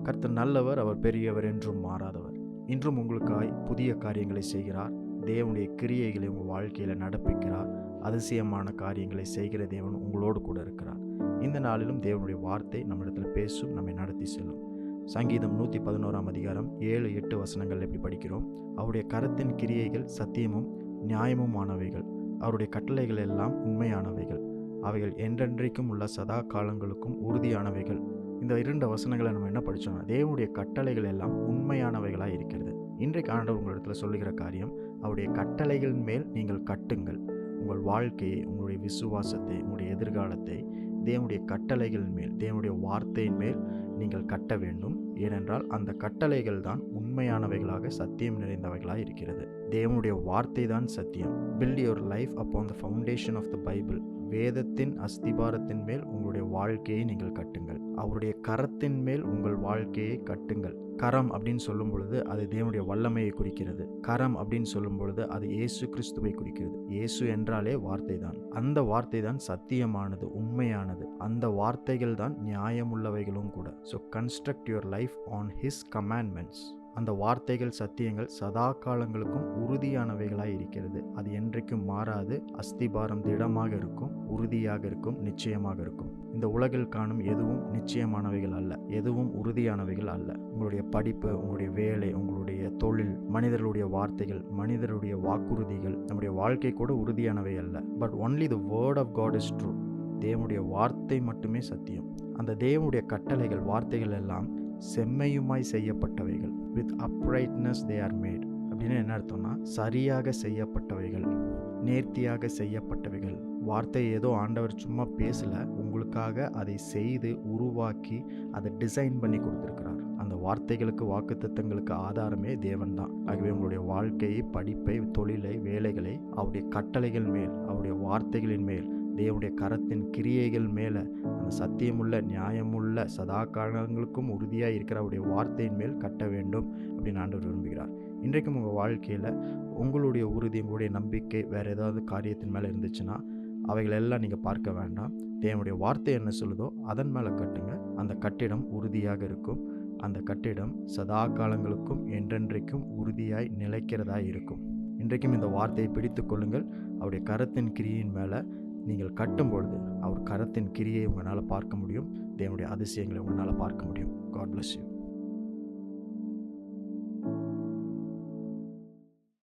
கர்த்தர் நல்லவர், அவர் பெரியவர், என்றும் மாறாதவர். இன்றும் உங்களுக்காய் புதிய காரியங்களை செய்கிறார். தேவனுடைய கிரியைகளை உங்கள் வாழ்க்கையில் நடப்பிக்கிறார். அதிசயமான காரியங்களை செய்கிற தேவன் உங்களோடு கூட இருக்கிறார். இந்த நாளிலும் தேவனுடைய வார்த்தை நம்மிடத்தில் பேசும், நம்மை நடத்தி செல்லும். சங்கீதம் 111 அதிகாரம் 7-8 வசனங்கள் எப்படி படிக்கிறோம்? அவருடைய கரத்தின் கிரியைகள் சத்தியமும் நியாயமுமானவைகள், அவருடைய கட்டளைகள் எல்லாம் உண்மையானவைகள், அவைகள் என்றென்றைக்கும் உள்ள சதா காலங்களுக்கும் உறுதியானவைகள். இந்த 2 வசனங்களை நம்ம என்ன படித்தோம்னா, தேவனுடைய கட்டளைகள் எல்லாம் உண்மையானவைகளாக இருக்கிறது. இன்றைக்கு ஆண்டவர் உங்களிடத்தில் சொல்லுகிற காரியம், அவருடைய கட்டளைகளின் மேல் நீங்கள் கட்டுங்கள். உங்கள் வாழ்க்கையை, உங்களுடைய விசுவாசத்தை, உங்களுடைய எதிர்காலத்தை தேவனுடைய கட்டளைகளின் மேல், தேவனுடைய வார்த்தையின் மேல் நீங்கள் கட்ட வேண்டும். ஏனென்றால் அந்த கட்டளைகள் தான் உண்மையானவைகளாக, சத்தியம் நிறைந்தவைகளாக இருக்கிறது. தேவனுடைய வார்த்தை தான் சத்தியம். Build your life upon the foundation of the Bible. வேதத்தின் அஸ்திபாரத்தின் மேல் உங்களுடைய வாழ்க்கையை நீங்கள் கட்டுங்கள். அவருடைய கரத்தின் மேல் உங்கள் வாழ்க்கையை கட்டுங்கள். கரம் அப்படின்னு சொல்லும் பொழுது அது தேவனுடைய வல்லமையை குறிக்கிறது. கரம் அப்படின்னு சொல்லும் பொழுது அது இயேசு கிறிஸ்துவை குறிக்கிறது. இயேசு என்றாலே வார்த்தை தான். அந்த வார்த்தை தான் சத்தியமானது, உண்மையானது. அந்த வார்த்தைகள் தான் நியாயமுள்ளவைகளும் கூட. So construct your life on his commandments. அந்த வார்த்தைகள், சத்தியங்கள் சதா காலங்களுக்கும் உறுதியானவைகளாய் இருக்கிறது. அது என்றைக்கும் மாறாது. அஸ்திபாரம் திடமாக இருக்கும், உறுதியாக இருக்கும், நிச்சயமாக இருக்கும். இந்த உலகில் காணும் எதுவும் நிச்சயமானவைகள் அல்ல, எதுவும் உறுதியானவைகள் அல்ல. உங்களுடைய படிப்பு, உங்களுடைய வேலை, உங்களுடைய தொழில், மனிதர்களுடைய வார்த்தைகள், மனிதருடைய வாக்குறுதிகள், நம்முடைய வாழ்க்கை கூட உறுதியானவை அல்ல. But only the word of God is true. தேவனுடைய வார்த்தை மட்டுமே சத்தியம். அந்த தேவனுடைய கட்டளைகள், வார்த்தைகள் எல்லாம் செம்மையுமாய் செய்யப்பட்டவைகள். With uprightness they are made. அப்படின்னு என்ன அர்த்தம்னா, சரியாக செய்யப்பட்டவைகள், நேர்த்தியாக செய்யப்பட்டவைகள். வார்த்தை ஏதோ ஆண்டவர் சும்மா பேசல, உங்களுக்காக அதை செய்து உருவாக்கி அதை டிசைன் பண்ணி கொடுத்துருக்கிறார். அந்த வார்த்தைகளுக்கு, வாக்குத்தத்தங்களுக்கு ஆதாரமே தேவன் தான். ஆகவே உங்களுடைய வாழ்க்கையை, படிப்பை, தொழிலை, வேலைகளை அவருடைய கட்டளைகள் மேல், அவருடைய வார்த்தைகளின் மேல், தேவனுடைய கரத்தின் கிரியைகள் மேலே, அந்த சத்தியமுள்ள, நியாயமுள்ள, சதா காலங்களுக்கும் உறுதியாக இருக்கிற அவருடைய வார்த்தையின் மேல் கட்ட வேண்டும் அப்படின்னு ஆண்டவர் விரும்புகிறார். இன்றைக்கும் உங்கள் வாழ்க்கையில் உங்களுடைய உறுதி, உங்களுடைய நம்பிக்கை வேறு ஏதாவது காரியத்தின் மேலே இருந்துச்சுன்னா அவைகளெல்லாம் நீங்கள் பார்க்க வேண்டாம். தேவனுடைய வார்த்தை என்ன சொல்லுதோ அதன் மேலே கட்டுங்க. அந்த கட்டிடம் உறுதியாக இருக்கும். அந்த கட்டிடம் சதா காலங்களுக்கும் என்றென்றைக்கும் உறுதியாய் நிலைக்கிறதாய் இருக்கும். இன்றைக்கும் இந்த வார்த்தையை பிடித்து கொள்ளுங்கள். அவருடைய கரத்தின் கிரியின் மேலே நீங்கள் கட்டும் பொழுது அவர் கரத்தின் கிரியை உங்களால் பார்க்க முடியும். தேவனுடைய அதிசயங்களை உங்களால் பார்க்க முடியும். God bless you.